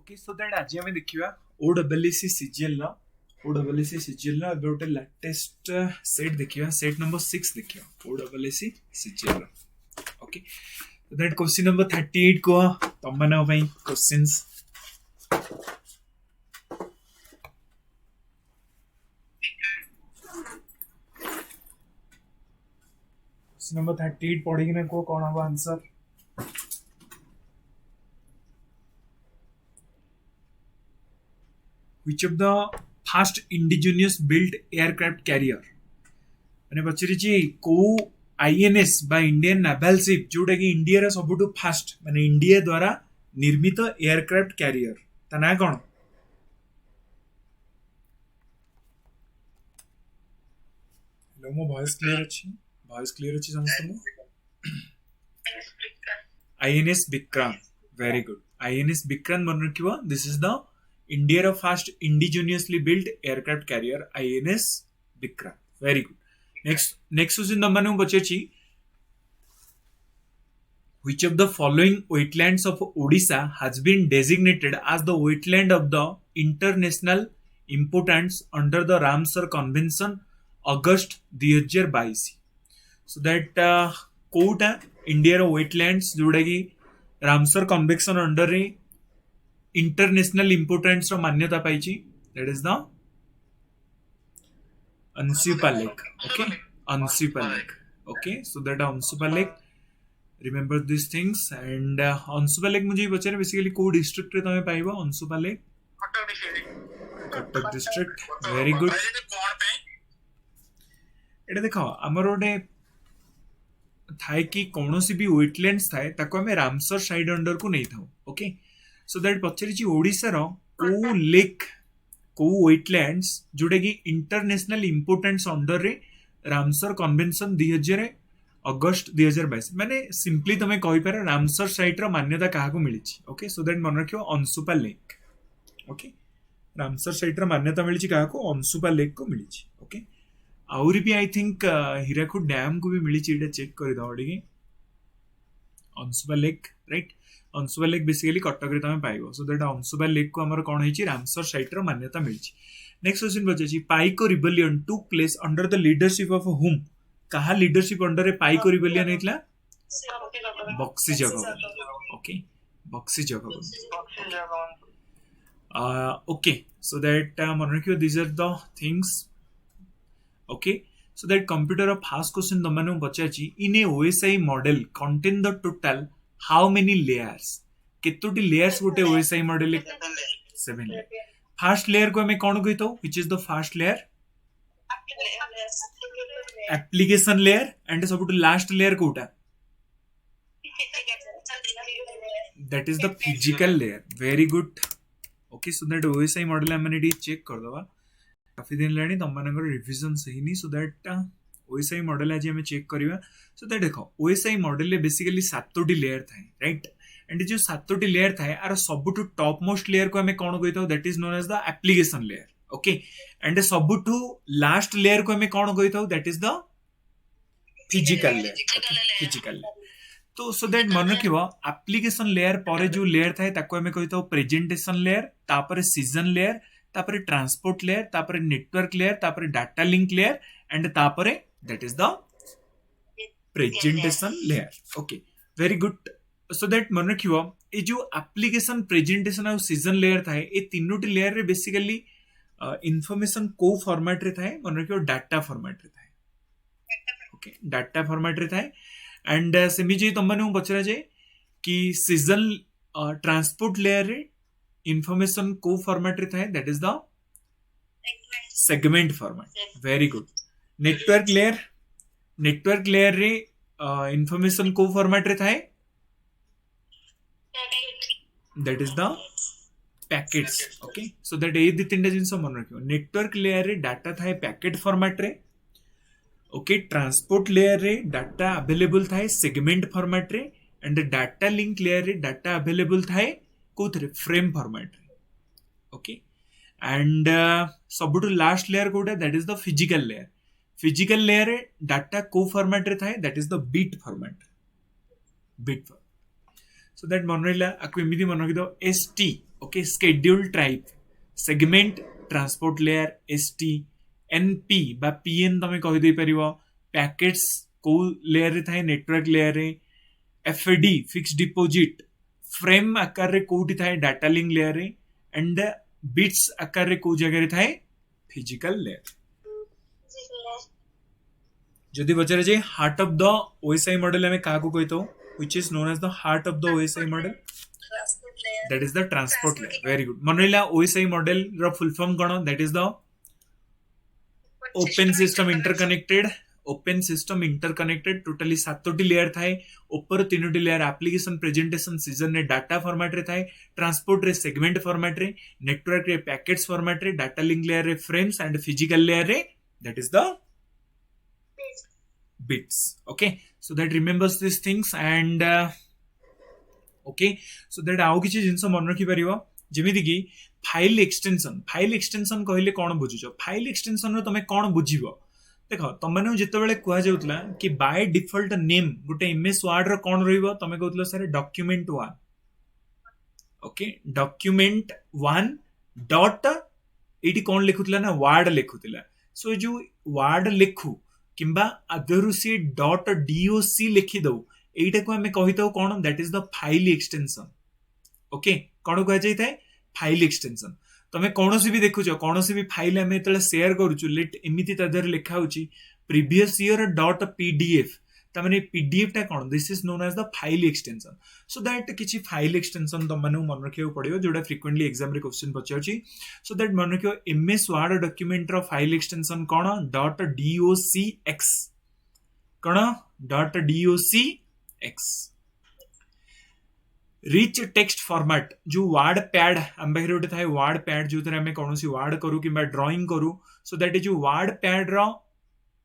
Okay, so that आज हमें देखिवा OWC CGL ला OWC CGL ला गोटे लेटेस्ट सेट देखिवा सेट नंबर 6 देखिवा OWC CGL ला okay so that question number 38 को तम मानक पई क्वेश्चंस क्वेश्चन नंबर 38 पढ़ी ना को कोन हबो answer which of the first indigenous built aircraft carrier माने पचरी छी को आईएनएस बा इंडियन नेवल शिप जोटा कि इंडिया रा सबटु फास्ट माने इंडिया द्वारा निर्मित एयरक्राफ्ट कैरियर ता ना कोन हेलो मो वॉइस क्लियर अछि समस्त मो INS Vikrant very good INS Vikrant मन रखिबो दिस इज द India रा first indigenously built aircraft carrier INS Vikrant. Very good. Next question number पचारछि which of the following wetlands of Odisha has been designated as the wetland of the international importance under the Ramsar Convention August 2022. So that कोटा India रा wetlands जोड़ा कि Ramsar Convention under रे international importance रो मान्यता पाइछि that is the Anshupa lake okay Anshupa lake okay so that Anshupa lake remember this things and Anshupa lake मुझे बचारे बेसिकली को डिस्ट्रिक्ट रे तमे पाइबो Anshupa lake Cuttack district very good एटा देखो हमर ओडे थाए कि कोनोसी भी वेटलैंड्स थाए ताको हमें रामसर साइड अंडर को नहीं थाओ ओके सो दैट पचारि ओडिशा रो को लेक को वेटलैंड्स जोटा कि इंटरनेशनल इंपोर्टेंस अंडर रे रामसर कन्वेंशन 2000 अगस्त 2022 माने सिंपली तमे कहि पारे रामसर साइट रो मान्यता काहा को मिली छि ओके सो दैट मन रखियो Anshupa lake okay Ramsar site रो मान्यता मिली छि काहा को अंशुपा लेक को मिली छि ओके आउरी भी आई थिंक हीराकुद डैम को भी मिली छि एटा चेक करि दो डिगे Anshupa lake right Anshupa lake basically Cuttack रे तमे पाइबो सो दैट अंशुपा लेक को हमर कोन हेछि रामसर साइट रो मान्यता मिलछि नेक्स्ट क्वेश्चन बचछि पाइको rebellion took place under the leadership of हुम कहा लीडरशिप अंडर रे पाइको रिबेलियन हेतला बक्सी जगह ओके बक्सी जगह ओके सो दैट मन रखियो this are the things okay so that computer of first question तमने बचाछि in a OSI model contain the total how many layers केतोटी layers गोटे OSI model 7 layer first layer को हमें कौन कहतो which is the first layer application layer and सबटु last layer कोटा that is the physical layer very good okay so that OSI model हमने D check कर दवा काफी दिन लानी तम मानकर रिवीजन सही नहीं सो दैट ओएसआई मॉडल आज हमें चेक करिवा सो दैट देखो ओएसआई मॉडल ले बेसिकली 7टी लेयर थाए राइट एंड जो 7टी लेयर थाए आर सबटु टॉप मोस्ट लेयर को हमें कोन कहितो that is known as the application layer okay and सबटु लास्ट लेयर को हमें कोन कहितो that is the physical layer physical layer तो सो दैट मन रखिबो एप्लीकेशन लेयर पर जो लेयर थाए ताको हमें कहितो प्रेजेंटेशन लेयर तापर सीजन लेयर तापर ट्रांसपोर्ट लेयर तापर नेटवर्क लेयर तापर डाटा लिंक लेयर एंड तापर that is the presentation layer okay very good so that मन रखिबो ए जो एप्लीकेशन प्रेजेंटेशन और सीजन लेयर थाए ए तीनोटी लेयर रे बेसिकली इंफॉर्मेशन को फॉर्मेट रे थाए मन रखिबो डाटा फॉर्मेट रे थाए ओके डाटा फॉर्मेट रे थाए एंड सेमी जे तमने बचरा जाय कि सीजन ट्रांसपोर्ट लेयर रे information को फॉर्मेट रे थाए that is the segment format very good network layer रे इंफॉर्मेशन को फॉर्मेट रे थाए that is the packets okay so that ए दी तीनटा जिंस मन रखियो नेटवर्क लेयर रे डाटा थाए पैकेट फॉर्मेट रे ओके ट्रांसपोर्ट लेयर रे डाटा अवेलेबल थाए सेगमेंट फॉर्मेट रे एंड डाटा लिंक लेयर रे डाटा अवेलेबल थाए कोथरे फ्रेम फॉर्मेट ओके एंड सबटु लास्ट लेयर कोटा that is the physical layer data को फॉर्मेट रे थाए that is the bit format so that मन रहिला आकु एमिति मन रखि दो ST okay schedule type segment transport layer ST NP बा पीएन तमे कहि दे परिबो पैकेट्स को लेयर रे थाए नेटवर्क लेयर रे एफडी फिक्स डिपोजिट फ्रेम आकार रे कोठी थाए डाटा लिंक लेयर रे एंड बिट्स आकार रे को जगह रे थाए फिजिकल लेयर जदि पचारे जे heart of the OSI model हमें का को कहतो which is known as the heart of the OSI model that is the transport layer very good मनरेला ओएसआई मॉडल रो फुल फॉर्म कोन that is the open system interconnected totally 7टी layer थाए ऊपर 3टी लेयर एप्लीकेशन प्रेजेंटेशन सीजन रे data format रे थाए ट्रांसपोर्ट रे सेगमेंट फॉर्मेट रे नेटवर्क रे पैकेट्स फॉर्मेट रे डाटा लिंक लेयर रे फ्रेम्स एंड फिजिकल लेयर रे that is the bits okay so that remembers these things and okay so that आउ किछि जिंस मन रखि परिबो जेमिति कि फाइल एक्सटेंशन कहले कोन बुझिजो फाइल एक्सटेंशन रो तमे कोन बुझिबो देखो तमने जेते बेले कुआ जाउतला कि बाय डिफॉल्ट नेम गुटे एमएस वर्ड रो कोन रहइबो तमे कहतलो sir document 1 okay document 1 dot एटी कोन लिखुतला ना वर्ड लिखुतला सो जो वर्ड लिखु किंबा आदरु सी डॉट डॉc लिखि दो एटा को हमें कहि दो कोन that is the file extension okay कोन कह जाय थाए फाइल एक्सटेंशन तमे कोनोसी भी देखुचो कोनोसी भी फाइल हमें तले शेयर करूचु लेट एमिति तदर लिखा होची प्रीवियस ईयर डॉट पीडीएफ तमने पीडीएफ टा कोन this is known as the file extension so that किछि फाइल एक्सटेंशन तमने मन रखियो पड़ियो जोडा फ्रीक्वेंटली एग्जाम रे क्वेश्चन पचाउची सो दैट मन रखियो एमएस वर्ड डॉक्यूमेंट रो फाइल एक्सटेंशन कोन डॉट docx कोन dot docx rich text format जो वर्ड पैड हम बहिर उठे थाए वर्ड पैड जो थरे हमें कोनोसी वर्ड करू किबा ड्राइंग करू सो दैट इज जो वर्ड पैड रो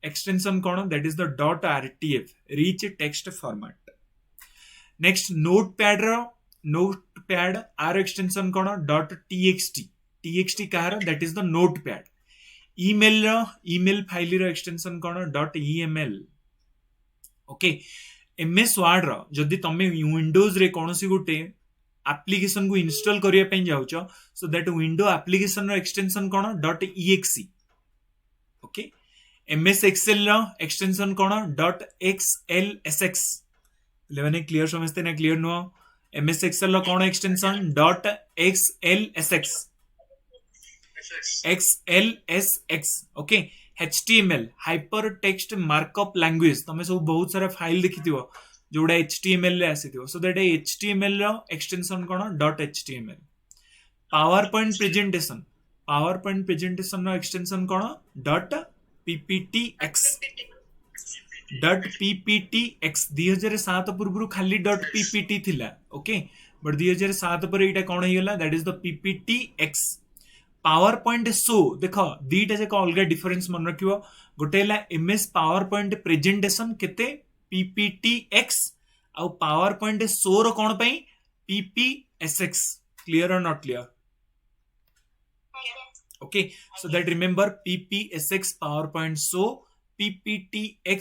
एक्सटेंशन कोन that is the dot rtf rich text format next notepad आर एक्सटेंशन कोन डॉट txt कार that is the notepad email file रो एक्सटेंशन कोन dot eml okay MS Word रो जदि तमे विंडोज रे कोनोसी गुटे एप्लीकेशन को इंस्टॉल करिया पई जाउचो सो दैट विंडो एप्लीकेशन रो एक्सटेंशन कोन dot exe okay MS Excel रो एक्सटेंशन कोन डॉट xlsx लेवने क्लियर समझते ना क्लियर नो एमएस एक्सेल रो कोन extension dot xlsx okay HTML hyper text markup language तमे सब बहुत सारा फाइल देखिथिबो जोडा HTML रे आसीथिबो सो दैट HTML रो एक्सटेंशन कोन dot HTML power point presentation रो एक्सटेंशन कोन डॉट PPTX 2007 पूर्व खाली डॉट PPT थिला ओके बट 2007 पर एटा कोन हेला that is the PPTX power point show देखो दीटा जक अलग डिफरेंस मन रखियो गोटेला एमएस पावर पॉइंट प्रेजेंटेशन केते PPTX आ पावर पॉइंट शो रो कोन पई PPSX क्लियर और not clear okay so that remember PPSX power point show PPTX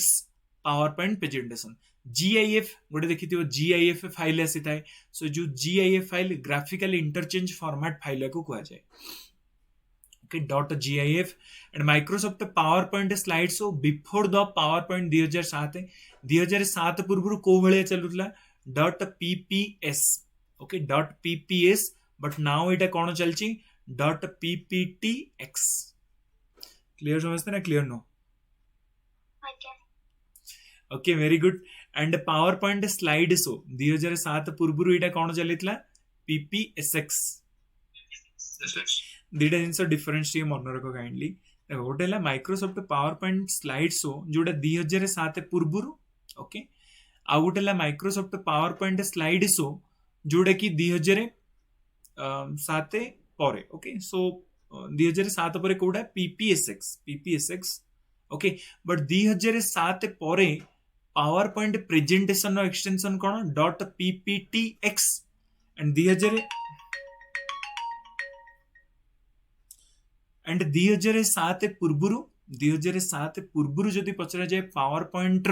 power point presentation GIF गोटे देखिथियो GIF फाइल आसी थाए सो जो GIF file graphical interchange format file को कहा जाए okay .gif and Microsoft PowerPoint slides so before the PowerPoint 2007 पूर्व को भले चलुतला .pps okay .pps but now Etah cone चलची .pptx clear समझते ना clear no okay very good and PowerPoint slide show 2007 पूर्व एटा कोन चलितला PPSX दीटा जिनस डिफरेंस टी मन रख काइंडली देखो गोटे है Microsoft PowerPoint slide show जोटा 2007 पूर्व ओके आ गोटे है Microsoft PowerPoint slide show जोटा कि 2007 पर ओके सो 2007 पर कोडा PPSX ओके बट 2007 पर पावर पॉइंट प्रेजेंटेशन एक्सटेंशन कोन डॉट PPTX एंड 2007 पूर्व जदि पचरा जाए पावर पॉइंट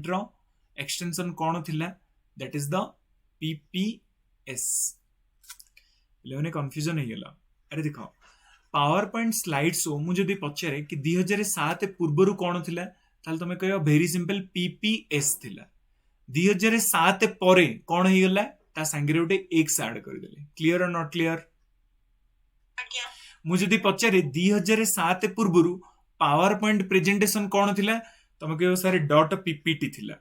रो एक्सटेंशन कोन थिला दैट इज द PPS पिले कंफ्यूजन हो गला अरे देख पावर पॉइंट स्लाइड शो मुझे पचारे कि 2007 पूर्वर कौन थिला ताल तुम कह भेरी सिंपल पीपीएस थिला 2007 परे कौन हो गला ता सांगे गोटे एक्स ऐड करदेले क्लियर और नॉट क्लियर मुझे पचारे 2007 पूर्वर पावर पॉइंट प्रेजेंटेशन कौन थिला तुम कह सर डॉट पीपीटी थिला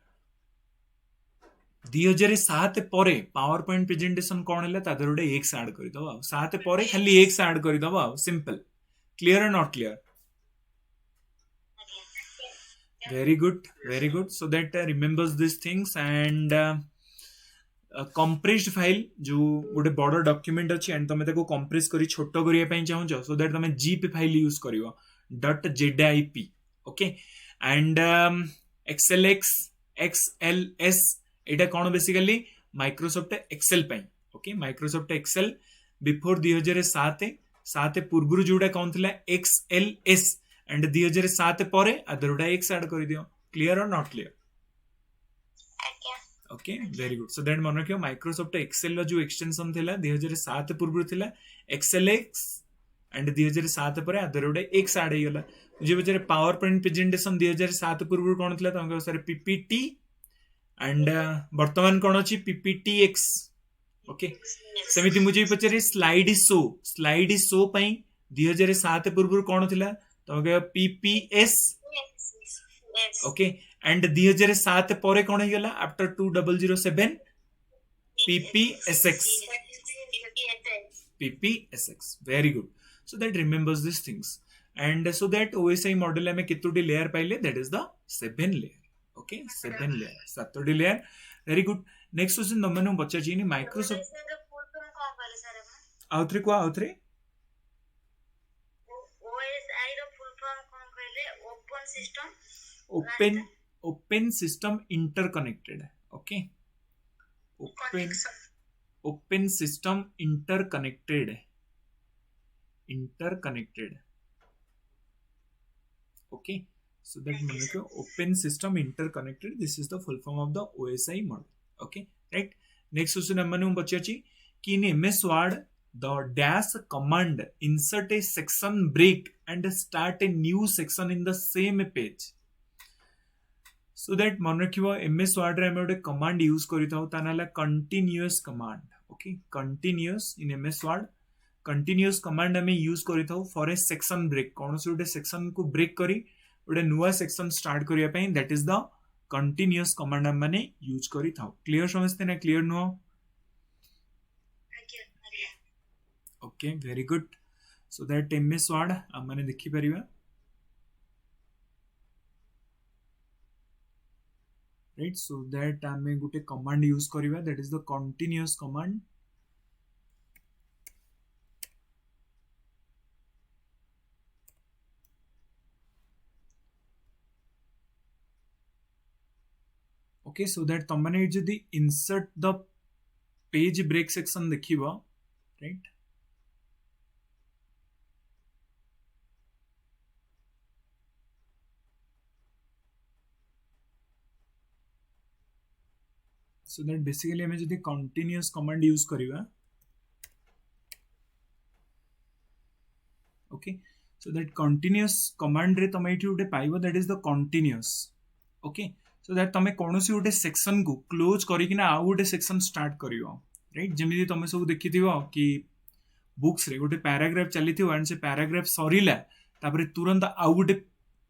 2007 परे पावर पॉइंट प्रेजेंटेशन कौन है ता देहर गोटे एक्स ऐड कर दबा 7 परे खाली एक्स ऐड कर दबा सिंपल क्लियर और not clear very good so that remembers these things and compressed file जो गोटे बड़ डॉक्यूमेंट अच्छी एंड तुम ताको कंप्रेस करी छोटो करिया पई चाहूछ सो दैट तुम जीप फाइल यूज करियो .zip okay and xlx xls Etah cone basically Microsoft Excel पई ओके माइक्रोसॉफ्ट एक्सेल बिफोर 2007 पूर्व जोड़ा कौन थिला xls एंड 2007 परे अदरटा एक्स ऐड कर दियो क्लियर और not clear okay very good so that मन रखियो माइक्रोसॉफ्ट एक्सेल जो एक्सटेंशन थिला 2007 पूर्व थिला एक्सेलएक्स एंड 2007 परे अदरटा एक्स ऐड हो गला मुझे बचारे पावर पॉइंट प्रेजेंटेशन 2007 पूर्व कौन थिला तुम सर पीपीटी एंड वर्तमान कौन अछि पीपीटीएक्स ओके सेमिति मुझे पचारे स्लाइड शो पई 2007 पूर्व कौन थिला तो पीपीएस ओके एंड 2007 परे कौन हो गला आफ्टर 2007 पीपीएसएक्स very good so that remembers this things and so that OSI model में कितोटी लेयर पाइले that is the 7 layer okay 7 layer 7 layer very good next question नमनु बच्चा जी माइक्रोसॉफ्ट आउथरे को आउथरे open system interconnected okay open system interconnected okay so that means open system interconnected this is the full form of the OSI model okay right next question हमने बच्चे कि in MS Word the dash command insert a section break and start a new section in the same page so that मन रखिबो MS Word रे हम गोटे command use करिताउ ता नाला continuous command okay continuous in MS Word continuous command हम use करिताउ for a section break कोन से गोटे सेक्शन को ब्रेक करी गोटे नुवा सेक्शन स्टार्ट करिया पई that is the continuous command हम माने यूज करिताउ क्लियर समझते ना clear no okay very good so that MS Word हम माने देखि परिबा right so that ame gote command use kariba that is the continuous command okay so that tamane jodi insert the page break section dekhiba right so that basically हमें जदि continuous command use करिवा okay so that continuous command रे तमे एठी उटे पाइबो that is the continuous okay so that तमे कोनोसी उटे section को close करी किना आ उटे सेक्शन स्टार्ट करियो राइट जेमिति तमे सब देखिथिबो कि बुक्स रे गोटे पैराग्राफ चलीथिबो एंड से पैराग्राफ सरीला तापरे तुरंत आ उटे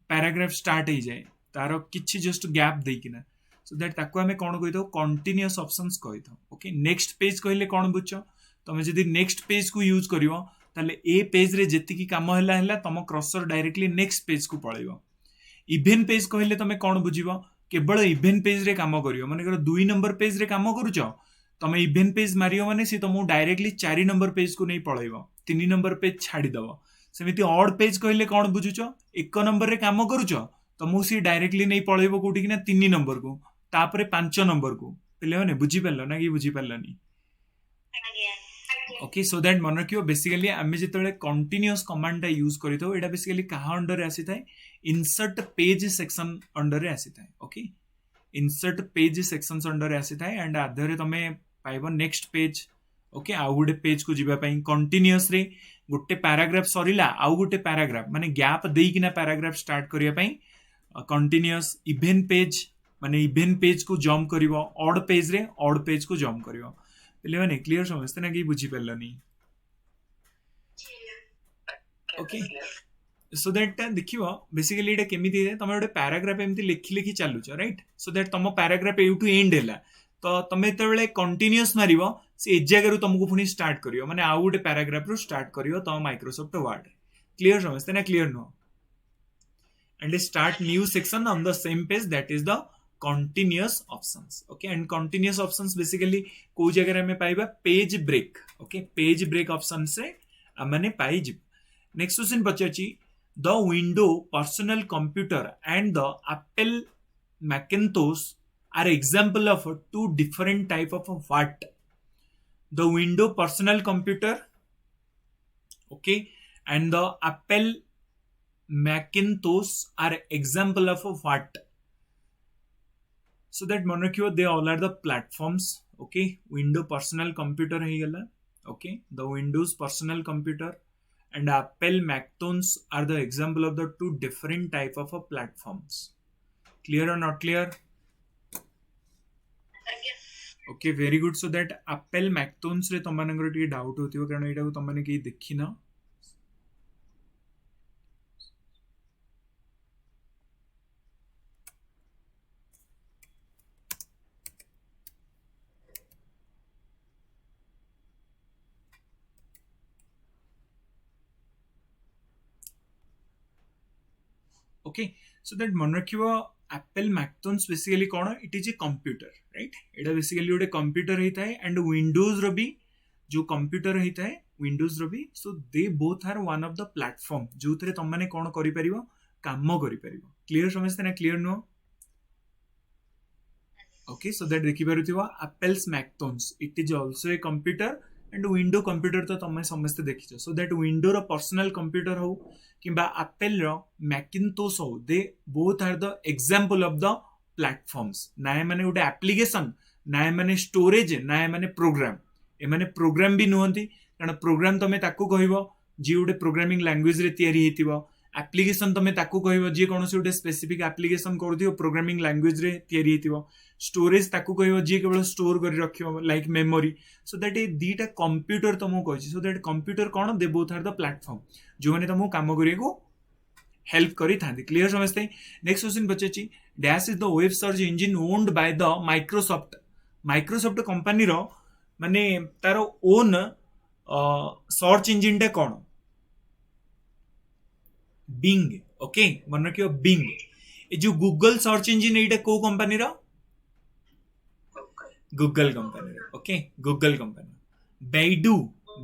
पैराग्राफ स्टार्ट हो जाए तारो किछि जस्ट गैप देई किना so that ताको हमें कौन कही कंटीन्यूअस ऑप्शंस कही ओके नेक्स्ट पेज कहले कौन बुझ तुम जदि नेक्स्ट पेज को यूज करिवो ताले ए पेज रे जेतिकी काम हला तुम क्रसर डायरेक्टली नेक्स्ट पेज को पळेबो इवेन पेज कहले तुम कौन बुझिबो केवल इवेन पेज रे काम करियो माने 2 नंबर पेज रे काम करूचो तुम इवेन पेज मारियो माने सी तुमको डायरेक्टली 4 नंबर पेज को नहीं पळेबो 3 नंबर पेज छाड़ी दबो सेमिति ऑड पेज कहले कौन बुझुचो 1 नंबर रे काम करूचो तुमको सी डायरेक्टली नहीं पळेबो कोठी कि ना 3 नंबर को तापरे 5 नंबर को पिले माने बुझी पारलो ना कि बुझी पारलनी ओके सो दैट मन रखियो बेसिकली आमे जेतले कंटीन्यूअस कमांड टा यूज करितो एटा बेसिकली कहा अंडर आसी थाए इंसर्ट पेज सेक्शन अंडर रे आसी थाए okay insert page sections under आसी थाए एंड आधरे तमे पाइबो नेक्स्ट पेज ओके आउ गोटे पेज को जीवा पई कंटीन्यूअस रे गोटे पैराग्राफ सरीला आउ गोटे पैराग्राफ माने गैप देकिना पैराग्राफ स्टार्ट करिया पई कंटीन्यूअस इवेन पेज माने इवेन पेज को जंप करिवो ऑड पेज रे ऑड पेज को जंप करिवो पहिले माने क्लियर समझते ना कि बुझी परलनी ओके सो दैट देखिवो बेसिकली एटा केमिति है तमे गोटे पैराग्राफ एमति लिखि लिखि चालुछ राइट सो दैट तम पैराग्राफ एउ टू एंड हैला तो तमे तबले कंटीन्यूअस मारिवो से ए जगह रु तुमको पुनी स्टार्ट करियो माने आउ गोटे पैराग्राफ रु स्टार्ट करियो तो माइक्रोसॉफ्ट वर्ड क्लियर समझते ना clear no and start new section on the same page that is the continuous options okay and continuous options basically को जगह में पाइबा page break okay page break option से माने पाई जिब नेक्स्ट क्वेश्चन पचाची the window personal computer and the Apple Macintosh are example of two different type of what the window personal computer okay and the apple Macintosh are example of what so that monarchy they all are the platforms okay window personal computer hai gala okay the windows personal computer and apple Macintosh are the example of the two different type of platforms clear or not clear okay very good so that apple Macintosh रे तमनगर T doubt होतियो कारण एटा को तमने के देखिना okay so that monarchy apple Macintosh basically कौन it is a computer right Etah basically गोटे computer होता है and windows रो भी जो computer होता है windows रो भी so they both are one of the platform जो थरे तुम माने कौन करि परिबो काम करि परिबो clear समझते ना clear नो okay so that देखि परथिबो apple's Macintosh it is also a computer and window computer तो तुम समस्त देखिछो so that window row personal computer हो किंबा एप्पल रो मैकिन्टोश हो they both are the example of the platforms नाय माने गोटे एप्लीकेशन नाय माने स्टोरेज नाय माने प्रोग्राम ए माने प्रोग्राम भी नुहंती कारण प्रोग्राम तमे ताकू कहइबो जे गोटे प्रोग्रामिंग लैंग्वेज रे तयारी हेतिबो एप्लीकेशन तमे ताकू कहइबो जे कोनोसी गोटे स्पेसिफिक एप्लीकेशन करदियो प्रोग्रामिंग लैंग्वेज रे तयारी हेतिबो स्टोरेज ताकू कहइबो जे केवल स्टोर करि रखियो लाइक मेमोरी सो दैट ए दीटा कंप्यूटर तमो कहछि सो दैट कंप्यूटर कोन they both are the platform जो माने तमो काम करिएको हेल्प करी थांती क्लियर समझते नेक्स्ट क्वेश्चन बचेची dash is the web search engine owned by the Microsoft company रो माने तारो ओन सर्च इंजिन टा कोन बिंग ओके मन रखियो बिंग ए जो गूगल सर्च इंजिन एटा को कंपनी रो गूगल कंपनी रो ओके गूगल कंपनी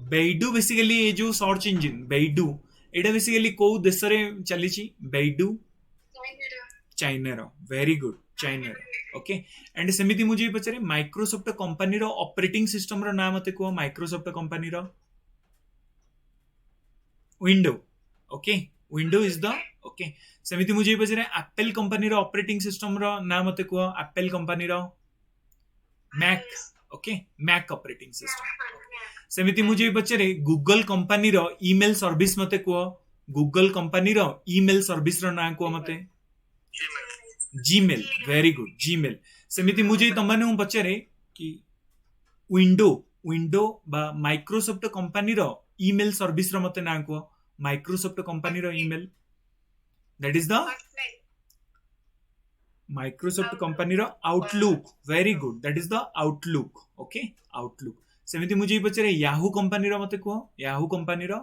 बेइडू बेसिकली ये जो सर्च इंजिन बेइडू एटा बेसिकली को देश रे चली छी बेइडू चाइना रो वेरी गुड चाइना रो ओके एंड सेमिति मुझे पचरे माइक्रोसॉफ्ट कंपनी रो ऑपरेटिंग सिस्टम रो नाम मते को माइक्रोसॉफ्ट कंपनी रो window okay window is the okay सेमिति मुझे पचरे एप्पल कंपनी रो ऑपरेटिंग सिस्टम रो नाम मते को एप्पल कंपनी रो Mac okay Mac operating system सेमिति मुझे पचरे गूगल कंपनी रो ईमेल सर्विस मते को गूगल कंपनी रो ईमेल सर्विस रो ना को मते जीमेल वेरी गुड जीमेल सेमिति मुझे तमने हम पचरे कि विंडो बा माइक्रोसॉफ्ट कंपनी रो ईमेल सर्विस रो मते ना को माइक्रोसॉफ्ट कंपनी रो email that is the Microsoft company रो Outlook very good that is the Outlook okay Outlook सेमिति मुझे पचरे याहू कंपनी रो मते को याहू कंपनी रो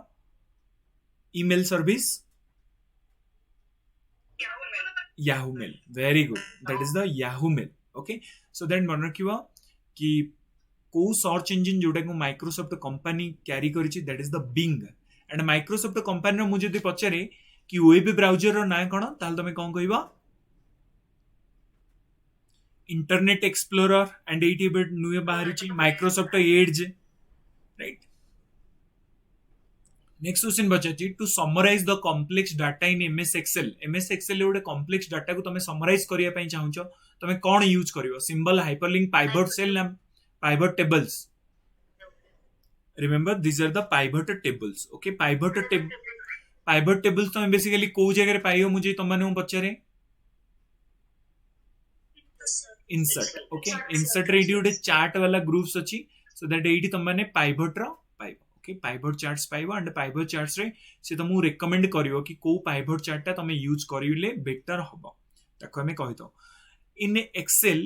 email service Yahoo mail very good that is the Yahoo mail okay so that मन रखिबा कि को सर्च इंजिन जोटा को माइक्रोसॉफ्ट कंपनी कैरी करिछि that is the Bing and Microsoft company रो मुझे पचरे कि वेब ब्राउजर रो ना कोन ताल तमे कोन कहइबा इंटरनेट एक्सप्लोरर एंड एटी बट नुए बाहरी Microsoft Edge right next question बचाची to summarize the complex data in MS Excel गोटे कॉम्प्लेक्स डाटा को तमे समराइज करिया पई चाहूचो तमे कोन यूज करिवो सिंबल हाइपरलिंक पाइवट सेल ना pivot tables remember this are the pivot tables okay pivot tables तुम बेसिकली को जगह पाइयो मुझे तुम मैंने पचारे इंसर्ट ओके इंसर्ट रे गोटे चार्ट वाला ग्रुप्स अच्छी सो दैट एटी तुम मैंने पाइवट रो पाइबो ओके पाइवट चार्ट्स पाइबो एंड पाइवट चार्ट्स रे से तुमको रेकमेंड करिवो कि को पाइवट चार्ट ता तुम यूज करिले बेटर हबो ताको हमें कहि दो in excel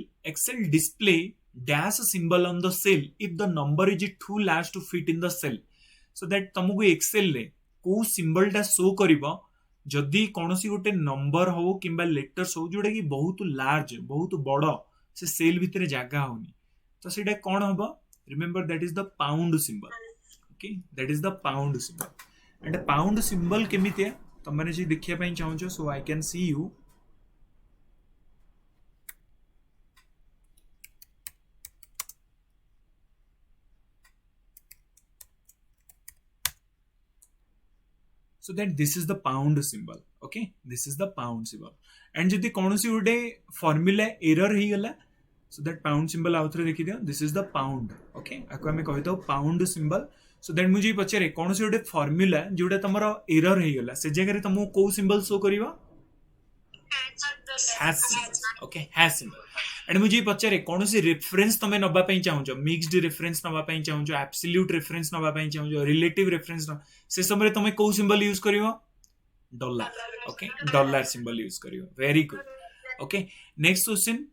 display dash symbol on the cell if the number is too large to fit in the cell so that तुमको excel रे को symbol टा शो करिवो जदि कौनसी गोटे नंबर हो किंबा लेटर्स हो जोटा कि बहुत लार्ज बहुत बड़ से सेल भितर जगह होनी तो सेटा कौन हम remember that is the pound symbol okay that is the pound symbol and pound symbol केमितिया तुम मैंने जी देखिया पई चाहूछ so I can see you so that this is the pound symbol okay this is the pound symbol and जदि कौन सी गोटे फॉर्मूला एरर ही गला so that pound symbol आउ थरे देखि दियो this is the pound okay आको हमें कहि दो pound symbol so that मुझे पचारे कौन सी गोटे फॉर्मूला जोटा तमरो एरर ही गला से जगह रे तुमको को सिंबल शो करिवो hash symbol okay hash symbol and मुझे पचारे कौन सी रेफरेंस तमे नबा पई चाहूछो मिक्स्ड रेफरेंस नबा पई चाहूछो एब्सोल्यूट रेफरेंस नबा पई चाहूछो रिलेटिव रेफरेंस न से समय तमे को सिंबल यूज करिवो dollar okay dollar symbol use करिवो very good okay next question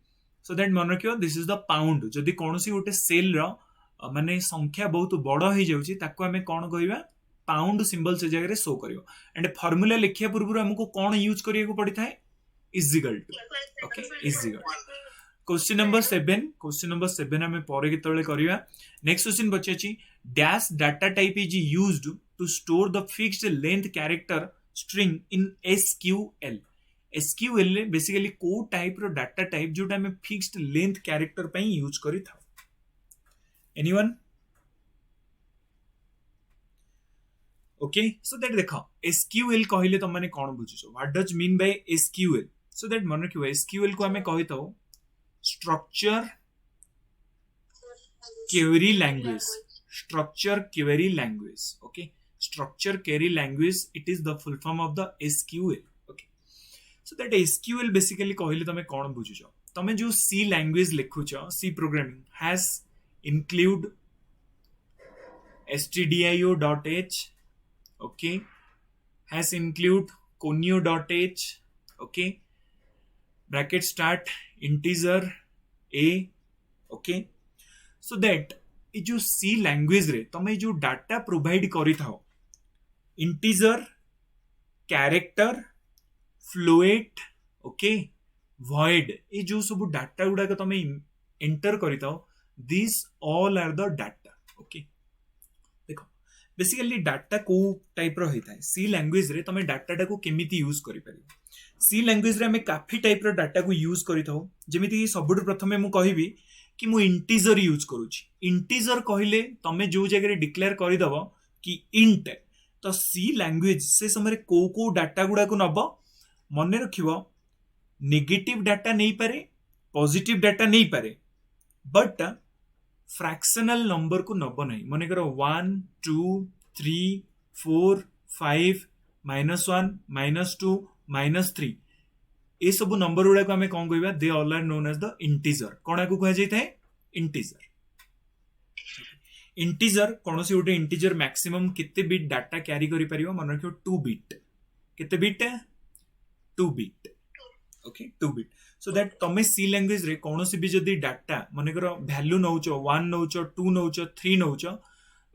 so that मन रखियो दिस इज द पाउंड जदि कौन सी गोटे सेल रो माने संख्या बहुत बड़ हो जाउची ताको हमें कोन कहबा पाउंड सिंबल से जगह रे शो करिवो एंड फार्मूला लिखिया पूर्व हमको कोन यूज करिया को पड़ी थाए is equal to okay is equal question number 7 हमें पर केतले करिया नेक्स्ट क्वेश्चन बच्चे dash data type is used to store the fixed length character string in SQL SQL ले बेसिकली को टाइप रो डाटा टाइप जोटा हमें फिक्स्ड लेंथ कैरेक्टर पई यूज करि था एनीवन ओके सो दैट देखो एसक्यूएल कहिले त माने कोन बुझिसो what does mean by SQL so that मन रखियो एसक्यूएल को हमें कहि तो structure query language okay structure query language it is the full form of the SQL okay so that SQL basically कहले तमे कोन बुझुछो तमे जो C language लिखुछो C programming has include stdio.h okay has include conio.h okay bracket start integer a okay so that ये जो सी language रे तमे जो data provide करि थाओ इंटीजर कैरेक्टर फ्लोएट ओके void ये जो सब डाटा गुडा के तमे एंटर करि थाओ this all are the data okay देखो बेसिकली डाटा को टाइप रो होता है सी लैंग्वेज रे तमे डाटा को केमिति यूज करि परिबो सी लैंग्वेज रे हमें काफी टाइप रो डाटा को यूज करि थाओ जेमिति कि सबुठ प्रथमे मु कहिबी कि मु इंटीजर यूज करूची इंटीजर कहिले तमे जो जगह रे डिक्लेयर करि दबो कि इंट तो सी लैंग्वेज से समय को डाटा गुडा को नबो मने रखिबो नेगेटिव डाटा नहीं पारे पॉजिटिव डाटा नहीं पारे बट फ्रैक्शनल नंबर को नबो नहीं मने करो 1 2 3 4 5 -1 -2 -3 ये सब नंबर गुडा को हमें कौन कहबा they all are known as the integer कोना को कह जाय इंटीजर इंटीजर कौन सी गोटे इंटीजर मैक्सिमम केते बिट डाटा कैरी करि परिबो मन रखियो 2 बिट केते bit 2 bit okay 2 bit so that तमे सी लैंग्वेज रे कौन सी भी जदी डाटा माने करो वैल्यू नउचो 1 नउचो 2 नउचो 3 नउचो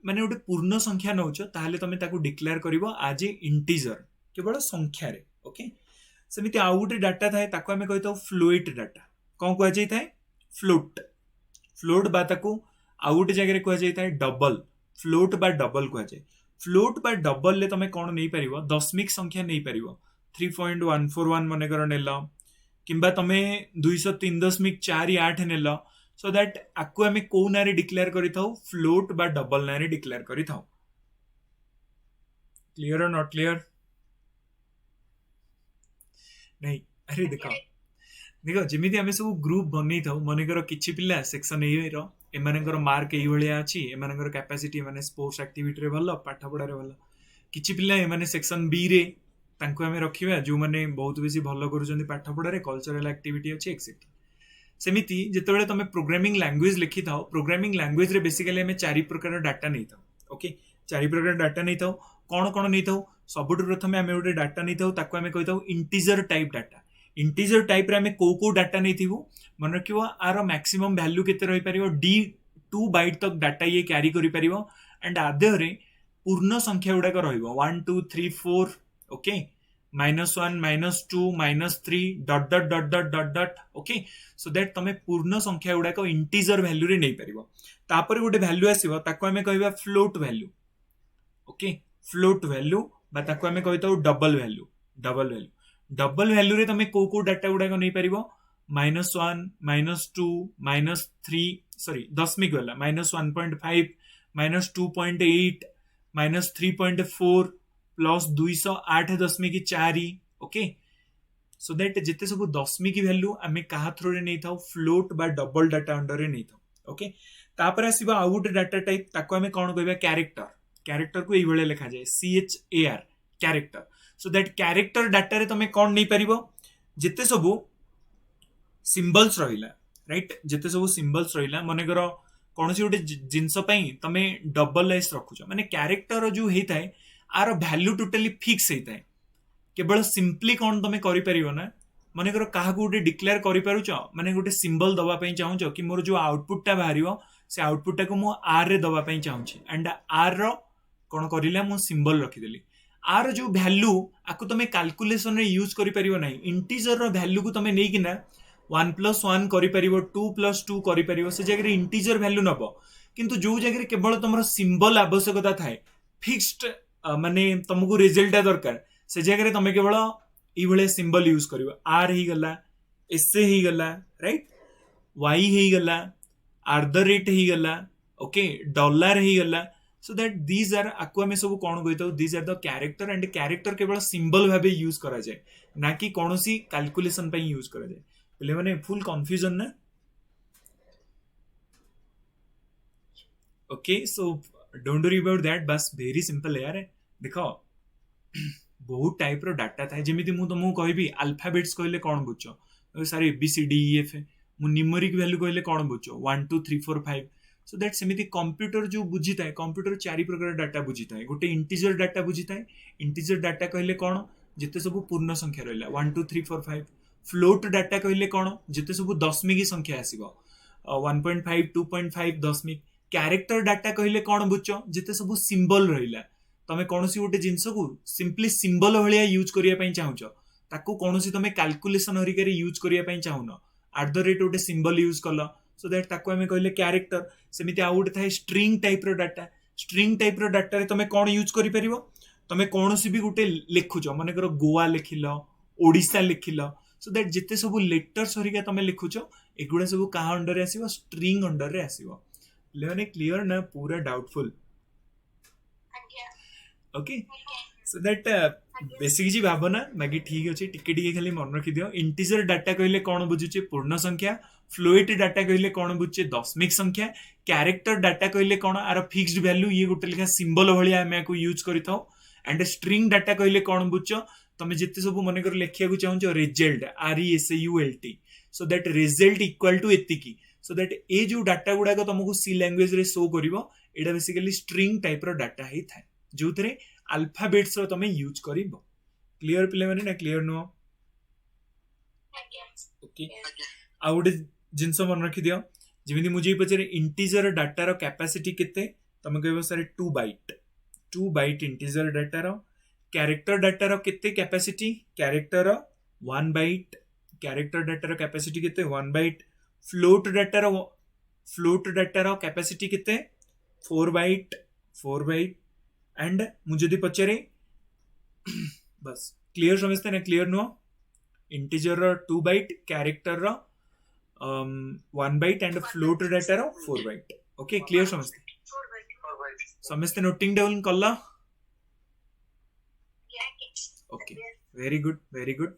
माने गोटे पूर्ण संख्या नउचो ताले तमे ताको डिक्लेयर करिवो एज ए इंटीजर केवल संख्या रे ओके सेमिति आउ गोटे डाटा थाए ताको हमें कहतो फ्लोट डाटा कोन कहै जाय थाए फ्लोट बा ताको आउ गोटे जगह रे कहै जाय थाए डबल फ्लोट बा डबल कहै जाय फ्लोट बा डबल ले तमे कोन नै परिवो दशमिक संख्या नै परिवो 3.141 मने कर नेला किंबा तमे 203.48 नेला सो दैट आकु हमें को नारे डिक्लेयर करि थाउ फ्लोट बा डबल नारे डिक्लेयर करि थाउ क्लियर और नॉट क्लियर नहीं अरे देखो देखो जेमिति हमें सब ग्रुप बनै थाउ मने कर किछि पिला सेक्शन ए रो एमानकर मार्क एई भलिया अछि एमानकर कैपेसिटी माने स्पोर्ट्स एक्टिविटी रे भलो पाठ पढ़ा रे भलो किछि पिला एमाने सेक्शन बी रे तांको हमें रखिबा जो माने बहुत बेसी भलो करूछन्ती पाठ पढ़ा रे कल्चरल एक्टिविटी अछि एक्सेट्रा सेमिति जेतेबेले तमे प्रोग्रामिंग लैंग्वेज लिखि थाओ प्रोग्रामिंग लैंग्वेज रे बेसिकली हमें चारि प्रकार डाटा नै थाओ ओके चारि प्रकार डाटा नै थाओ कोन कोन नै थाओ सबुठ प्रथम हमें गोटे डाटा नै थाओ ताको हमें कहि थाओ integer type data integer type रे हमें को डाटा नै थिबो मन रखिबो आरो मैक्सिमम वैल्यू केते रहि परिबो डी 2 बाइट तक डाटा ये कैरी करि परिबो एंड आधे रे पूर्ण संख्या गुडा को रहिबो 1 2 3 4 okay -1 -2 -3 dot dot dot dot dot dot okay so that तमे पूर्ण संख्या गुडा को इंटीजर वैल्यू रे नै परिबो तापर गोटे वैल्यू आसीबो ताको हमें कहबा float value okay float value बा ताको हमें कहताउ डबल वैल्यू रे तमे को डाटा गुडा को नै परिबो -1 -2 -3 सॉरी दशमिक वाला -1.5 -2.8 -3.4 प्लस 208.4 ओके सो दैट जिते सब दशमिक वैल्यू आमे कहा थ्रू रे नै थाउ फ्लोट बा डबल डाटा अंडर रे नै थाउ ओके तापर आसीबा आउ गोटे डाटा टाइप ताको हमें कोन कहबा कैरेक्टर को एई भले लिखा जाय CHAR character so that character data रे तमे कोन नै परिबो जिते सब सिंबल्स रहिला राइट जिते सब सिंबल्स रहिला माने करो कोनसी गोटे जिंस पई तमे डबल एस रखुछ माने कैरेक्टर जो हेताय आर वैल्यू टोटली फिक्स हेताय केवल सिंपली कोन तमे करि परिबो ना माने करो काहा गोटे डिक्लेयर करि पारुछ माने गोटे सिंबल दबा पई चाहूछ कि मोर जो आउटपुट टा बाहरियो से आउटपुट टा को मो आर रे दबा पई चाहूछि एंड आर रो कोन करिला मो सिंबल रखि देली आर जो वैल्यू आकु तमे कैलकुलेशन रे यूज करि परिबो नै इंटीजर रो वैल्यू को तमे नै किना 1 + 1 करि परिबो 2 + 2 करि परिबो से जगह रे इंटीजर वैल्यू नबो किंतु जो जगह रे केवल तमरो सिंबल आवश्यकता थाए फिक्स्ड माने तुमको रिजल्ट दरकार से जगह रे तमे केवल ई भले सिंबल यूज करिवो आर ही गला एस ही गला राइट वाई ही गला @ ही गला ओके डॉलर ही गला सो दैट दीज आर आकु हमें सब कोन गइतो these are the character and character केवल सिंबल भाबे यूज करा जाय ना कि कोनोसी कैलकुलेशन पे यूज करा जाय पहले माने फुल कंफ्यूजन ना okay so don't worry about that बस वेरी सिंपल यार देखो बहुत टाइप रो डाटा था जेमिति मु तुमको कहबी अल्फाबेट्स कहले कोन बुझो सारी ABCDEF मु न्यूमेरिक वैल्यू कहले कोन बुझो 1 2 3 4 5 सो दैट सेमिति कंप्यूटर जो बुझिता है कंप्यूटर चारि प्रकार डाटा बुझिता है गोटे इंटीजर डाटा बुझिता है इंटीजर डाटा कहले कोन जिते सब पूर्ण संख्या रहला 1 2 3 4 5 फ्लोट डाटा कहले कोन जिते सब दशमिक संख्या आसीबो 1.5 2.5 दशमिक कैरेक्टर डाटा कहले कोन बुझो जिते सब सिंबल रहला तमे कोनोसी गोटे जिंस को सिंपली सिंबल भलिया यूज करिया पई चाहूचो ताको कोनोसी तमे कैलकुलेशन हरिका रे यूज करिया पई चाहुनो @ गोटे सिंबल यूज कलो सो दैट ताको हमें कहले कैरेक्टर सेमिति आ गोटे थाए स्ट्रिंग टाइप रो डाटा रे तमे कोन यूज करि परिबो तमे कोनोसी भी गोटे लिखुचो माने करो गोवा लिखिलो ओडिसा लिखिलो सो दैट जिते सब लेटर्स हरिका तमे लिखुचो एगुडा सब का अंडर रे आसीबो स्ट्रिंग अंडर रे आसीबो लेने क्लियर ना पूरा doubtful okay so that basic जी भावना बाकी ठीक अच्छे टिके खाली मन रखी दियो इंटीजर डाटा कहले कौन बुझुचे पूर्ण संख्या फ्लोट डाटा कहले कौन बुझुचे दशमिक संख्या कैरेक्टर डाटा कहले कौन आर फिक्स्ड वैल्यू ये गोटे लिखा सिंबल भाया आम यूज करिथाउ एंड स्ट्रिंग डाटा कहले कौन बुझ तुम जिते सब मन कर लिखा चाहो result RESULT so that result equal to एतिकी सो दैट ए जो डाटा गुड़ाक तुमको सी लैंग्वेज रे शो करिवो एटा बेसिकली स्ट्रिंग टाइप रो डाटा ही थाए जो थरे अल्फाबेट्स रो तमे यूज करिवो क्लियर पिले माने ना क्लियर नो ओके आ गोटे जिनस मन रखि दियो जेमिति मुझे पचरे इंटीजर डाटा रो कैपेसिटी केते तमे कहबो सर 2 बाइट इंटीजर डाटा रो कैरेक्टर डाटा रो केते कैपेसिटी कैरेक्टर रो 1 बाइट कैरेक्टर डाटा रो कैपेसिटी केते 1 बाइट फ्लोट डाटा रो कैपेसिटी केते 4 बाइट एंड मुझे दी पचारे बस क्लियर समझते ना क्लियर नो इंटीजर रो 2 बाइट कैरेक्टर रो 1 बाइट एंड फ्लोट डाटा रो 4 बाइट ओके क्लियर समझते नोटिंग डाउन कल्ला okay very good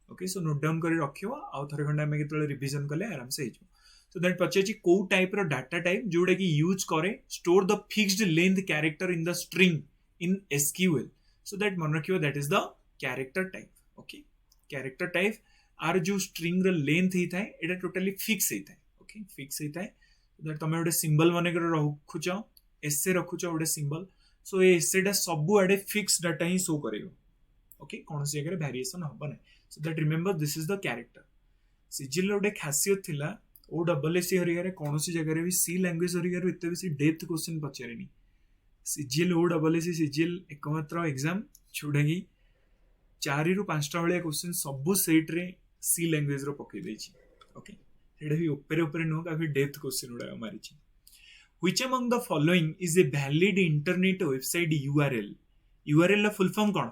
okay so note down करी रखियो आउ थरे खंडा में केतले रिवीजन कले आराम से हिजो So that पचारे को टाइप रो डाटा टाइप जोड़ा कि यूज करे store the fixed length character in the string in SQL. So that मन रखियो that is the character type. Okay, character type आर जो स्ट्रिंग रो लेंथ ही थाए एटा टोटली फिक्स ही थाए. ओके, फिक्स ही थाए. So that तमे गोटे सिंबल मानेकर रखुच एसे रखुच गोटे सिंबल. सो ए एसेटा सबु आडे फिक्स डाटा ही शो करेगा. ओके, कौन सी जगह वेरिएशन हबो नै. So that remember this is the character. सिजिल गोटे खासियत थिला ओ डबल एस हरिगारे कौन सी जगह भी सी लैंग्वेज हरिगारे एते बेसी डेप्थ क्वेश्चन पचारेनी. सिजिल ओ डबल एस सिजिल एकमात्र एग्जाम जोटा कि 4 ରୁ 5टा भाया क्वेश्चन सबु सेट रे सी लैंग्वेज रो पकई देछि. ओके, सेटा भी ऊपर ऊपर नो काफी डेप्थ क्वेश्चन उडा मारिछि. Which among the following is a valid internet website URL? URL La full form कौन?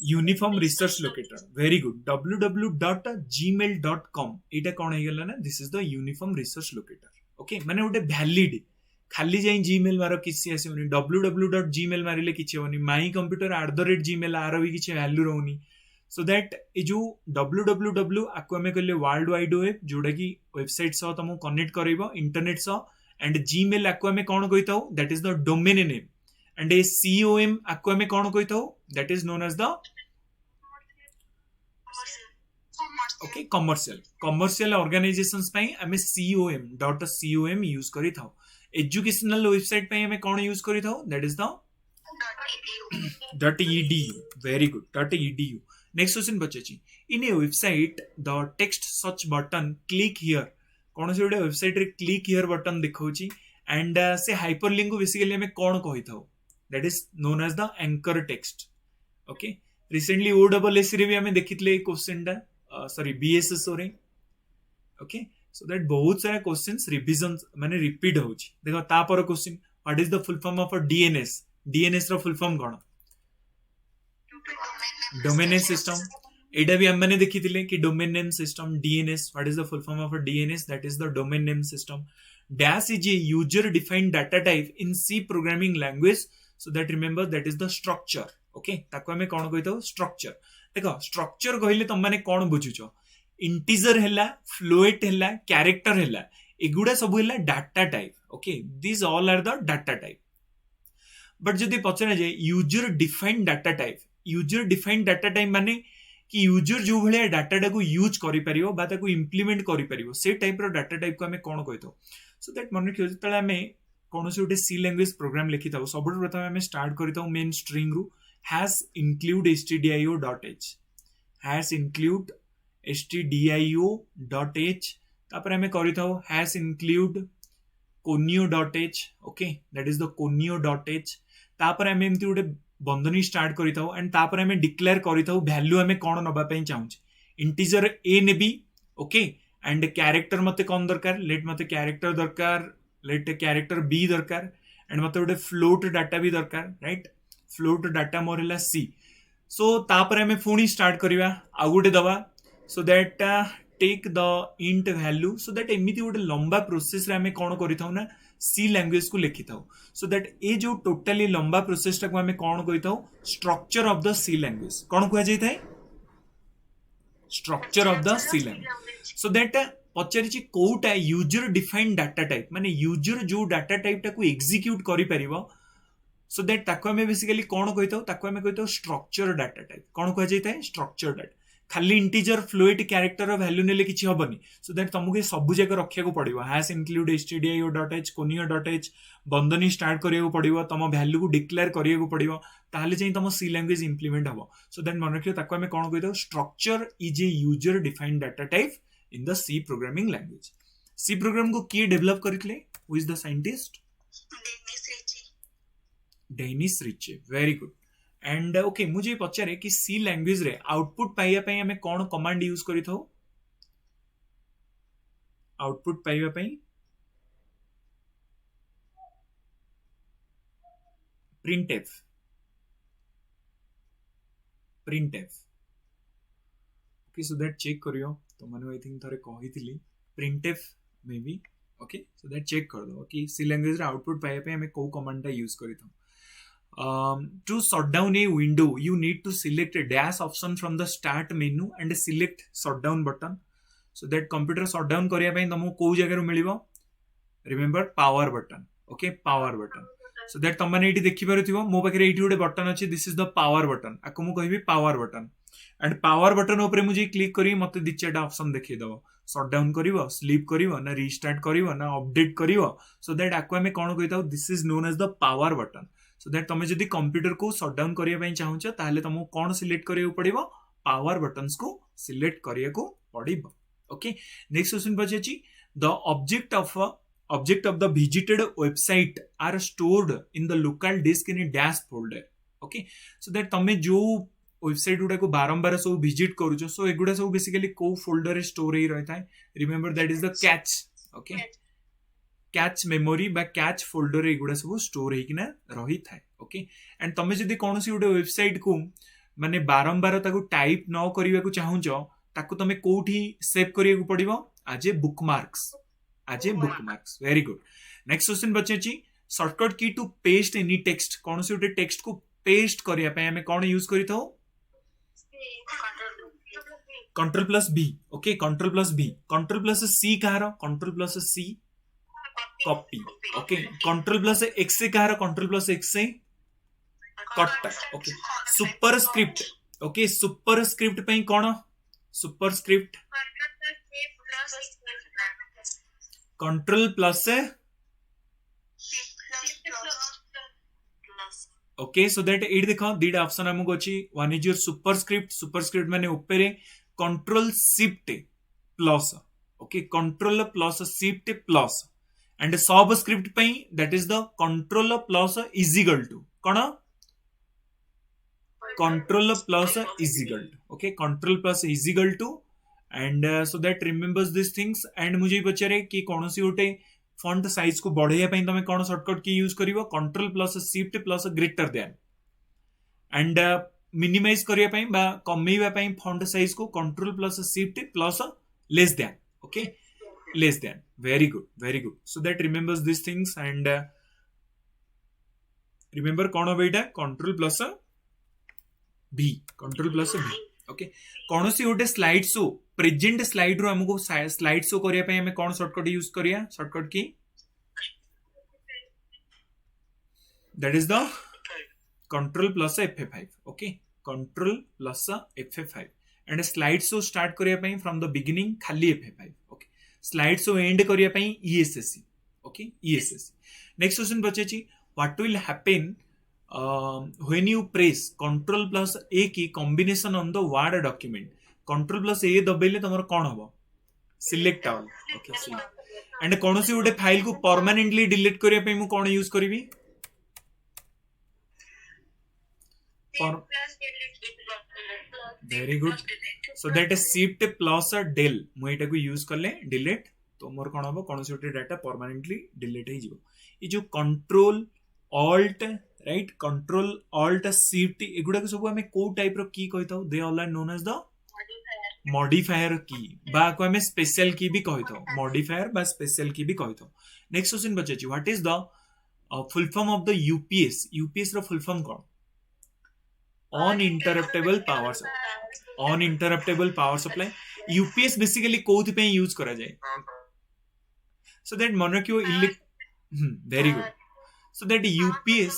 Uniform research locator. Very good. www.gmail.com एटा कौन है गला ना? This is the uniform research locator. Okay, माने गोटे वैलिड खाली जाई जीमेल मारो किसी आसीबनी. www.gmail मारिले किछि होनी. माई कंप्यूटर @gmail आरो भी किछि वैल्यू रहउनी. सो दैट ए जो www आको हमें कहले वर्ल्ड वाइड वेब जोड़ा कि वेबसाइट सह तुमको कनेक्ट करइबो इंटरनेट सह. एंड जीमेल आको हमें कौन कहिताउ? That is the domain name. And ए COM आको हमें कौन कहिताउ? That is known as the okay commercial organisations पई हमें COM यूज करि थाउ. एजुकेशनल वेबसाइट पई हमें कौन यूज करि थाउ? That is the .edu. Very good. .edu. Next question पचाची. In a website the text search button click here. कौन से गोटे वेबसाइट रे क्लिक हियर बटन दिखाउची. एंड से हाइपरलिंक को बेसिकली हमें कौन कहि थाउ? That is known as the anchor text. Okay, recently OSS रे भी हमें देखितले क्वेश्चन टा सॉरी BSSO रे. ओके, सो दैट बहुत सारा क्वेश्चंस रिवीजन माने रिपीट होची. देखो ता पर question what is the full form of a DNS रो फुल फॉर्म कौन? Domain name system. एटा भी हमने देखिथिले कि domain name system DNS. What is the full form of a DNS? That is the domain name system. Dash is a user defined data type in C programming language. So that remember that is the structure. Okay, ताको हमें कौन कहितो? Structure. देखो structure कहले तुम माने कौन बुझुचो? Integer हैला, फ्लोट हैला, कैरेक्टर हैला, एगुडा सब हैला data type. Okay, this all are the data type. But जदि पचरा जाए user defined data type. User defined data type माने कि यूजर जो भलिया डाटा को यूज करि परियो बा ताको इंप्लीमेंट करि परियो से टाइप रो डाटा टाइप को हमें कोन कहितो. सो दैट मन रखियो जतले हमें कोनोसी उटे सी लैंग्वेज प्रोग्राम लिखिताउ सबुठ प्रथम हमें स्टार्ट करिताउ मेन स्ट्रिंग रु hash include stdio.h. Hash include stdio.h. तापर हमें करिताउ hash include conio.h. Okay, that is the conio.h. तापर हमें एमती उटे बंधनी स्टार्ट करिताउ. एंड तापर हमें डिक्लेयर करिताउ वैल्यू हमें कोन नबा पई चाहूछ. इंटीजर a नेबी. ओके, एंड कैरेक्टर मते कोन दरकार? लेट मते कैरेक्टर दरकार, लेट कैरेक्टर b दरकार. एंड मते उटे फ्लोट डाटा भी दरकार. राइट, फ्लोट डाटा मोर हला c. सो तापर हमें फुनी स्टार्ट करिवा आ गुटे दबा. So that take the int value. So that एमिति गोटे लंबा प्रोसेस रे हमें कौन करिथाउ ना सी लैंग्वेज को लिखिथाउ. सो दैट ए जो टोटली लंबा प्रोसेस टाको हमें कौन कहिथाउ? Structure of the C language. कौन कुआ जाय थाए? Structure of the C language. So that पचारिछि कोउटा यूजर डिफाइंड डाटा टाइप माने यूजर जो डाटा टाइप टाको एग्जीक्यूट करि परिबो. सो दैट ताको हमें बेसिकली कौन कहिथाउ? ताको हमें कहिथाउ स्ट्रक्चर डाटा टाइप. कौन कुआ जाय थाए? Structure data. खाली इंटीजर फ्लोट कैरेक्टर वैल्यू नेले किछि हबनी. सो दैट तुमको सब जगह रखिया को पड़िबो. हैश इंक्लूड stdio.h, conio.h बंधनी स्टार्ट करिया को पड़िबो. तम वैल्यू को डिक्लेयर करिया को पड़िबो. ताहले चाहिँ तम सी लैंग्वेज इंप्लीमेंट हबो. सो दैट मन रखियो ताको हमें कोन कहितो? Structure is a user defined data type in the C programming language. C program को किए डेवलप करितले? Who is the scientist? Dennis Ritchie. Very good. And okay, मुझे पचारे कि सी लैंग्वेज रे आउटपुट पाइया पई हमें कौन कमांड यूज करिथाउ? आउटपुट पाइया पई printf. Okay, so that check करियो. तो माने आई थिंक थरे कहितली printf मे बी. ओके, सो दैट चेक कर दो कि सी लैंग्वेज रे आउटपुट पाइया पई हमें को कमांड टा use करिथाउ. To shut down a window you need to select a dash option from the start menu and select shutdown button. So that computer shutdown करिया ପାଇଁ तमको कोउ जगह रो मिलिबो, remember power button. Okay power button. So that तुम मैंने ये देखी पारुथिबो मो पाखे ये गोटे बटन अच्छी, this is the power button. आपको मु कहबी power button and power button ऊपर मुझे क्लिक करी मते दी चारटा ऑप्शन देखै दबो. शट डाउन करिवो, स्लीप करिवो ना रीस्टार्ट करिवो ना अपडेट करिवो. सो दैट आपको हमें कोन कहिताउ this is known as the power button. So that तुम जदी कंप्यूटर को शट डाउन करिया पई चाहूछ ताले तुमको कोन सिलेक्ट करियो पड़िबो, पावर बटन्स को सिलेक्ट करिया को पड़िबो. ओके नेक्स्ट क्वेश्चन पछेछि the object of the visited website are stored in the local disk in a dash folder. Okay so that तमे जो वेबसाइट गुडा को बारंबार सब विजिट करूछो, सो एगुडा सब बेसिकली को फोल्डर रे स्टोर ही रहता है. Remember that is the catch. Okay cache memory बा कैच फोल्डर एगुडा सब स्टोर हेकिना रही थाए. ओके एंड तमे जदी कोनोसी गुडे वेबसाइट को माने बारंबार ताको टाइप न करिवा को चाहूछो ताको तमे कोठी सेव करिया को पड़िबो आज ए bookmarks. Very good. Next question बचे shortcut key to paste any text. कौन से उठे टेक्स्ट को पेस्ट करिया पे हमें कौन यूज करी था? Control plus B. Okay control plus B. Control plus C कहार? Control plus C copy. Okay control plus X से कहार? कंट्रोल प्लस एक्स से cut. Okay superscript. Okay superscript पे कौन? Superscript control plus okay so that it देखो दीटा option हमको अच्छी. One is your superscript माने ऊपर control shift plus. Okay control plus shift plus and subscript पे that is the control plus is equal to कौन? Control plus is equal to. Okay control plus is equal to and so that remembers this things. And मुझे पचारे कि कौन सी गोटे font size को बढ़ाइया पे तुम कौन शॉर्टकट की यूज करिवो? Control plus shift plus greater than. And minimize करिया पे बा कमेइबा पे फॉन्ट साइज को control plus shift plus less than. Okay less than. Very good. So that remembers this things and remember कौन हो बेटा? Control plus B. Control plus B. Okay कौन सी गोटे स्लाइड शो प्रेजेंट स्लाइड रो हमको slide show करिया पे हमें कौन शॉर्टकट यूज करिया? शॉर्टकट की that is the control plus F5. Okay control plus F5 and slide show start करिया पे फ्रॉम द बिगिनिंग खाली F5. Okay slide show and करिया पे ESC. Okay ESC. Next question बचे what will happen when you press control plus a key combination on the word document. control plus a दबेले तमर कौन होबो? Select all. Okay select and कौन सी गोटे file को परमानेंटली डिलीट करिया पे मु कौन यूज करबी? Very good. So that is shift plus del. मु एटा को यूज करले डिलीट तो मोर कौन होबो? कौन सी गोटे डाटा परमानेंटली डिलीट हे जिवो. ये जो control alt right control alt shift एगुडा को सब हमें को टाइप रो की कहताउ? They all are known as the modifier key बा को हमें स्पेशल की भी कहताउ. मॉडिफायर बा स्पेशल की भी कहताउ. नेक्स्ट क्वेश्चन बचे what is the full form of the UPS. UPS रो फुल फॉर्म कौन? Uninterruptible power supply. Uninterruptible power supply. UPS basically कोथि पे यूज करा जाए? सो दैट मन रखियो very good. So that UPS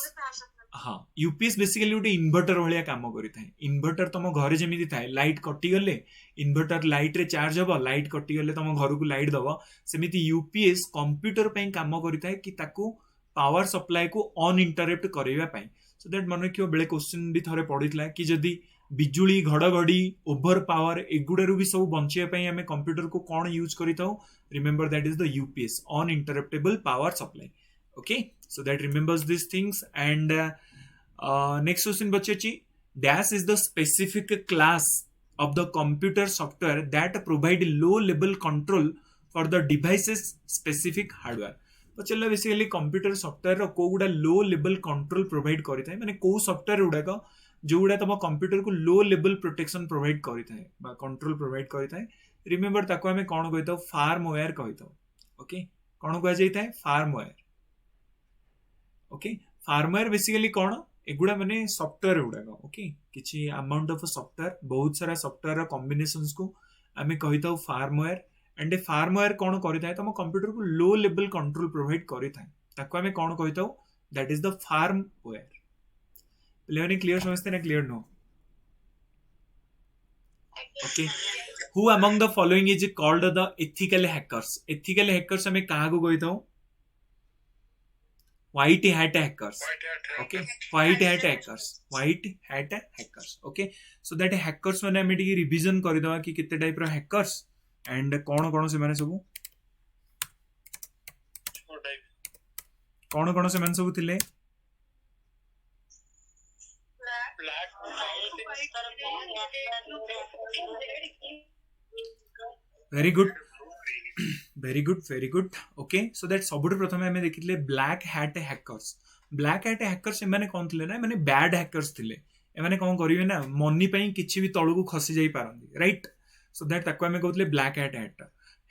हाँ यूपीएस बेसिकली गोटे इन्वर्टर भाया काम करें. इन्वर्टर तुम घर जमी थाए लाइट कटिगले इन्वर्टर लाइट रे चार्ज हम, लाइट कटिगले तुम घर को लाइट दब. सेमिति यूपीएस कंप्यूटर पे काम करें कि ताकू पावर सप्लाई को अनइंटरप्ट करबा. सो दैट मन रखियो बेले क्वेश्चन भी थरे पड़ीला कि जदि बिजुली घड़घड़ी ओभर पावर एगुड़ारू भी सब बचाई आम कंप्यूटर को कौन यूज करें? Remember that is the UPS uninterruptible power supply. Okay so that remembers these things and next question bache dash is the specific class of the computer software that provide low level control for the devices specific hardware. तो चलो basically computer software रो को गुडा लो level control provide करिथाय माने को software गुडा को जो गुडा तम computer को low level protection provide करिथाय बा कंट्रोल प्रोवाइड करिथाय. रिमेंबर ताको हमें कोन कहितो? फार्मवेयर कहितो. ओके कोन कह जायथाय? फार्मवेयर. ओके फार्मवेयर बेसिकली कौन? एगुड़ा माने सॉफ्टवेयर गुड़ाक ओके किछि अमाउंट ऑफ सॉफ्टवेयर बहुत सारा सॉफ्टवेयर कॉम्बिनेशंस को आमे कहिताउ फार्मवेयर एंड ए फार्मवेयर कोन करिथाय तम कंप्यूटर को लो लेवल कंट्रोल प्रोवाइड करिथाय ताको आमे कोन कहिताउ दैट इज द फार्मवेयर लेवनी क्लियर समझते ना clear no okay who among the following is called the ethical hackers हमें कहा को कहिताउ white hat hackers okay white hat hackers okay so that hackers माने हमें टिके रिवीजन कर दवा कि किते टाइप रो हैकर्स एंड कोन से माने सब कोन से माने सब थिले very good very good okay so that सबुठ प्रथम आम देखिले ब्लैक हैट हैकर्स एमाने कौन थिले ना माने बैड हैकर्स थिले एमाने कौन करिवे ना मनी पई किछि भी तळु को खसी जाई पारंदी राइट सो दैट ताको आम कहतले black hat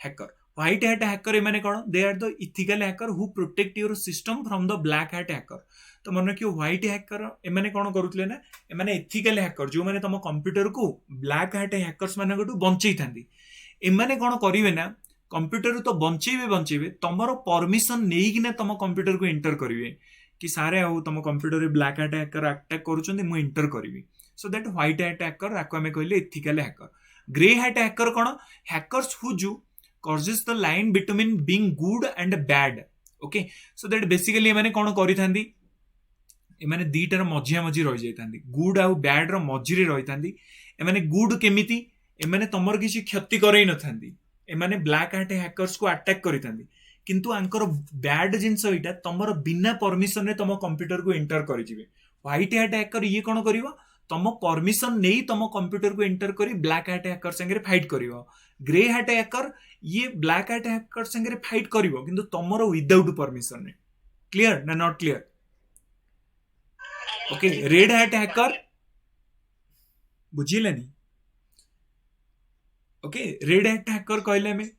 hacker white hat hacker एमाने कोन they are the ethical hacker who protect your system from the black hat hacker तो मन कि व्हाइट हैकर एमाने कोन करूतले ना एमाने इथिकल हैकर जो माने तम कंप्यूटर को ब्लैक हैट हैकर्स माने गटु बंचई थांदी एमाने कोन करिवे ना कंप्यूटर तो बंचेबे तमरो परमिशन नेइकिना तम कंप्यूटर को एंटर करिवे कि सारे आउ तम कंप्यूटर रे ब्लैक हैट हैकर अटैक करूचंदी मु एंटर करिवि so that white hat hacker आको हमें कहले ethical hacker grey hat hacker कोन हैकर्स हु जु causes the line between being good and bad okay so that basically एमाने कोन करिथांदी एमाने दीटार मझी रही जाइथांदी गुड आउ बैड रो मझी रे रहिथांदी एमाने गुड केमिति एमाने तमर किछि क्षति करई नथांदी एमाने ब्लैक हैट हैकर्स को अटैक करिथांदी किंतु आंकर बैड जिंस इटा तमर बिना परमिशन रे तम कंप्यूटर को एंटर करि जिवे व्हाइट हैट हैकर ये कोन करिवो तम परमिशन नहीं तम कंप्यूटर को एंटर करी ब्लैक हैट हैकर संगे फाइट करिवो ग्रे हैट हैकर ये ब्लैक हैट हैकर संगे फाइट करिवो किंतु तमर विदाउट परमिशन रे क्लियर ना not clear okay red hat hacker बुझिलेनी ओके रेड हैट हैकर कहले में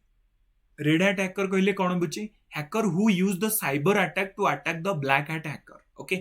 रेड हैट हैकर कहले कोन बुझी hacker who use the cyber attack to attack the black hat hacker okay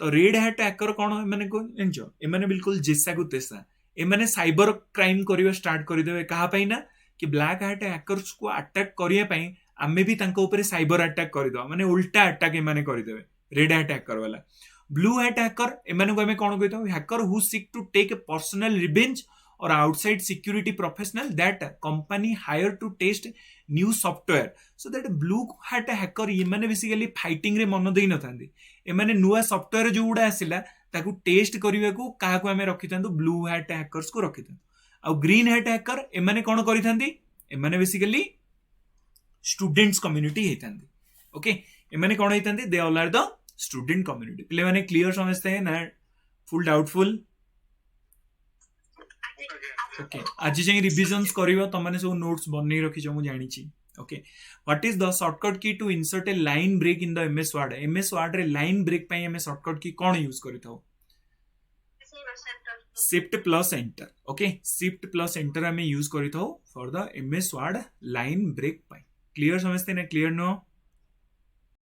तो रेड हैट हैकर कोन माने को एंजो ए माने बिल्कुल जेसा को तेसा ए माने साइबर क्राइम करिवा स्टार्ट करि देबे कहा पई ना कि ब्लैक हैट हैकर्स को अटैक करिया पई आमे भी तांको ऊपर साइबर अटैक करि दो माने उल्टा अटैक ए माने करि देबे रेड हैट हैकर वाला ब्लू हैट हैकर ए माने को हमें कोन कहितो hacker who seek to take a personal revenge or outside security professional that company hire to test new software so that blue hat hacker ये माने बेसिकली फाइटिंग रे मन देई नथांदी ए माने नुवा सॉफ्टवेयर जो उडा आसिला ताकू टेस्ट करिवे को काहा को हमें रखितांदो ब्लू हैट हैकर्स को रखितांदो आ ग्रीन हैट हैकर ए माने कोन करिथांदी ए माने बेसिकली स्टूडेंट्स कम्युनिटी हेतांदी ओके ए माने कोन हेतांदी they all are the student community प्ले माने क्लियर समझते हैं ना फुल डाउटफुल ओके आज जाई रिविजन्स करिवो त माने सब नोट्स बनै रखि छ मु जानि छी okay what is the shortcut key to insert a line break in the MS Word रे लाइन ब्रेक पई हमें शॉर्टकट की कोन यूज करिथौ shift plus enter okay shift plus enter हमें यूज करिथौ for the MS Word line break पई clear समझते ना क्लियर नो